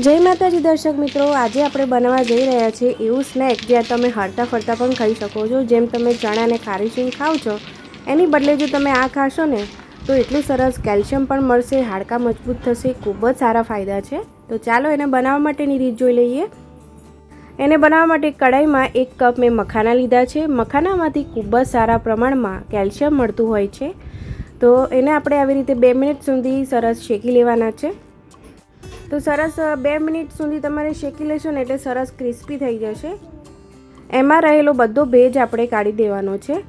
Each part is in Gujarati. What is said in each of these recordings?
જય માતાજી દર્શક મિત્રો, આજે આપણે બનાવવા જઈ રહ્યા છીએ એવું સ્નેક જે તમે હરતા ફરતા પણ ખાઈ શકો છો। જેમ તમે ચણા અને ખારી સિંગ ખાવ છો એની બદલે જો તમે આ ખાશો ને તો એટલું સરસ કેલ્શિયમ પણ મળશે, હાડકાં મજબૂત થશે, ખૂબ જ સારા ફાયદા છે। તો ચાલો એને બનાવવા માટેની રીત જોઈ લઈએ। એને બનાવવા માટે કડાઈમાં 1 કપ મેં મખાના લીધા છે। મખાનામાંથી ખૂબ જ સારા પ્રમાણમાં કેલ્શિયમ મળતું હોય છે, તો એને આપણે આવી રીતે 2 મિનિટ સુધી સરસ શેકી લેવાના છે। તો સરસ 2 મિનિટ સુધી તમારે શેકી લેશો ને એટલે સરસ ક્રિસ્પી થઈ જશે। એમાં રહેલો બધો ભેજ આપણે કાઢી દેવાનો છે।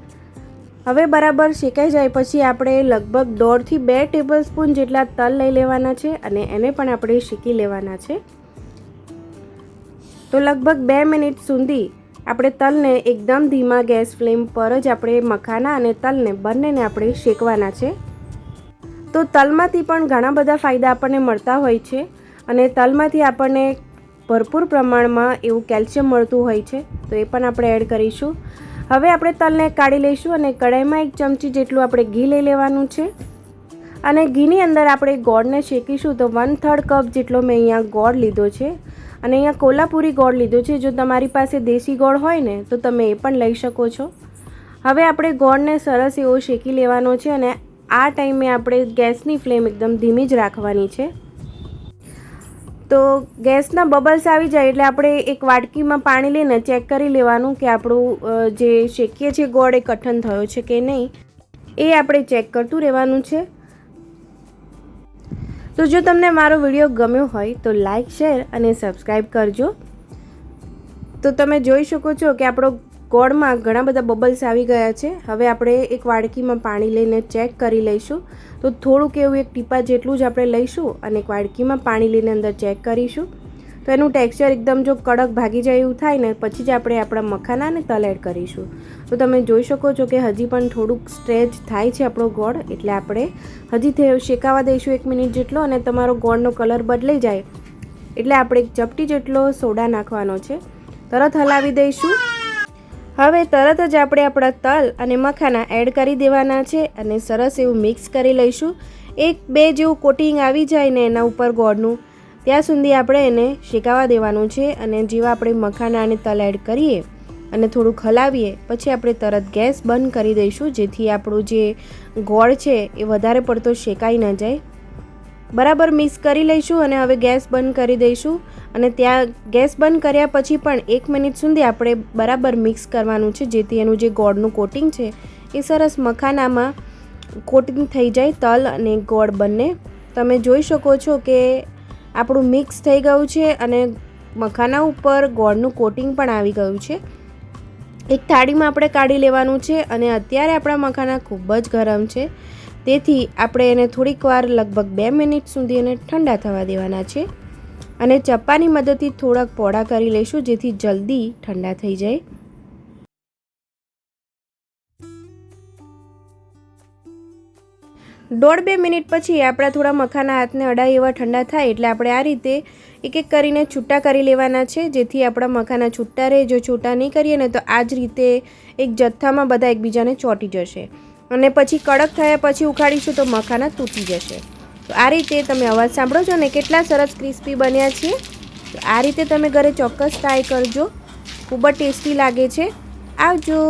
હવે બરાબર શેકાઈ જાય પછી આપણે લગભગ 1.5 થી 2 ટેબલસ્પૂન જેટલા તલ લઈ લેવાના છે અને એને પણ આપણે શેકી લેવાના છે। તો લગભગ 2 મિનિટ સુધી આપણે તલને એકદમ ધીમા ગેસ ફ્લેમ પર જ આપણે મખાના અને તલને બંનેને આપણે શેકવાના છે। તો તલમાંથી પણ ઘણા બધા ફાયદા આપણને મળતા હોય છે અને તલમાંથી આપણને ભરપૂર પ્રમાણમાં એવું કેલ્શિયમ મળતું હોય છે, તો એ પણ આપણે એડ કરીશું। હવે આપણે તલને કાઢી લઈશું અને કડાઈમાં 1 ચમચી જેટલું આપણે ઘી લઈ લેવાનું છે અને ઘીની અંદર આપણે ગોળને શેકીશું। તો 1/3 કપ જેટલો મેં અહીંયા ગોળ લીધો છે અને અહીંયા કોલ્હાપુરી ગોળ લીધો છે। જો તમારી પાસે દેશી ગોળ હોય ને તો તમે એ પણ લઈ શકો છો। હવે આપણે ગોળને સરસ એવો શેકી લેવાનો છે અને આ ટાઈમે આપણે ગેસની ફ્લેમ એકદમ ધીમી જ રાખવાની છે। તો ગેસના બબલ્સ આવી જાય એટલે આપણે એક વાટકીમાં પાણી લઈને ચેક કરી લેવાનું કે આપણું જે શેકીએ છીએ ગોળ એ કઠણ થયો છે કે નહીં, એ આપણે ચેક કરતું રહેવાનું છે। તો જો તમને મારો વિડીયો ગમ્યો હોય તો લાઈક, શેર અને સબસ્ક્રાઈબ કરજો। તો તમે જોઈ શકો છો કે આપણો ગોળમાં ઘણા બધા બબલ્સ આવી ગયા છે। હવે આપણે એક વાડકીમાં પાણી લઈને ચેક કરી લઈશું। તો થોડુંક એવું 1 ટીપા જેટલું જ આપણે લઈશું અને એક વાડકીમાં પાણી લઈને અંદર ચેક કરીશું। તો એનું ટેક્સચર એકદમ જો કડક ભાગી જાય એવું થાય ને પછી જ આપણે આપણા મખાના અને તલ એડ કરીશું। તો તમે જોઈ શકો છો કે હજી પણ થોડુંક સ્ટ્રેચ થાય છે આપણો ગોળ, એટલે આપણે હજી શેકાવા દઈશું 1 મિનિટ જેટલો અને તમારો ગોળનો કલર બદલાઈ જાય એટલે આપણે 1 ચપટી જેટલો સોડા નાખવાનો છે। તરત હલાવી દઈશું। હવે તરત જ આપણે આપણા તલ અને મખાના એડ કરી દેવાના છે અને સરસ એવું મિક્સ કરી લઈશું। 1-2 જેવું કોટિંગ આવી જાય ને એના ઉપર ગોળનું, ત્યાં સુધી આપણે એને શેકાવા દેવાનું છે અને જેવા આપણે મખાના અને તલ એડ કરીએ અને થોડુંક હલાવીએ પછી આપણે તરત ગેસ બંધ કરી દઈશું, જેથી આપણું જે ગોળ છે એ વધારે પડતો શેકાઈ ન જાય। બરાબર મિક્સ કરી લઈશું અને હવે ગેસ બંધ કરી દઈશું અને ત્યાં ગેસ બંધ કર્યા પછી પણ 1 મિનિટ સુધી આપણે બરાબર મિક્સ કરવાનું છે, જેથી એનું જે ગોળનું કોટિંગ છે એ સરસ મખાનામાં કોટિંગ થઈ જાય, તલ અને ગોળ બંને। તમે જોઈ શકો છો કે આપણું મિક્સ થઈ ગયું છે અને મખાના ઉપર ગોળનું કોટિંગ પણ આવી ગયું છે। એક થાળીમાં આપણે કાઢી લેવાનું છે અને અત્યારે આપણા મખાના ખૂબ જ ગરમ છે, તેથી આપણે એને થોડીક વાર લગભગ 2 મિનિટ સુધી એને ઠંડા થવા દેવાના છે અને ચપ્પાની મદદથી થોડાક પોળા કરી લઈશું, જેથી જલ્દી ઠંડા થઈ જાય। 1.5-2 મિનિટ પછી આપણા થોડા મખાના હાથને અડાય એવા ઠંડા થાય એટલે આપણે આ રીતે એક કરીને છૂટા કરી લેવાના છે, જેથી આપણા મખાના છૂટા રહે। જો છૂટા નહીં કરીએ ને તો આ જ રીતે એક જથ્થામાં બધા એકબીજાને ચોંટી જશે અને પછી કડક થયા પછી ઉખાડીશું તો મખાના તૂટી જશે। તો આ રીતે તમે અવાજ સાંભળો છો ને કેટલા સરસ ક્રિસ્પી બન્યા છે। તો આ રીતે તમે ઘરે ચોક્કસ ટ્રાય કરજો, ખૂબ જ ટેસ્ટી લાગે છે। આવજો।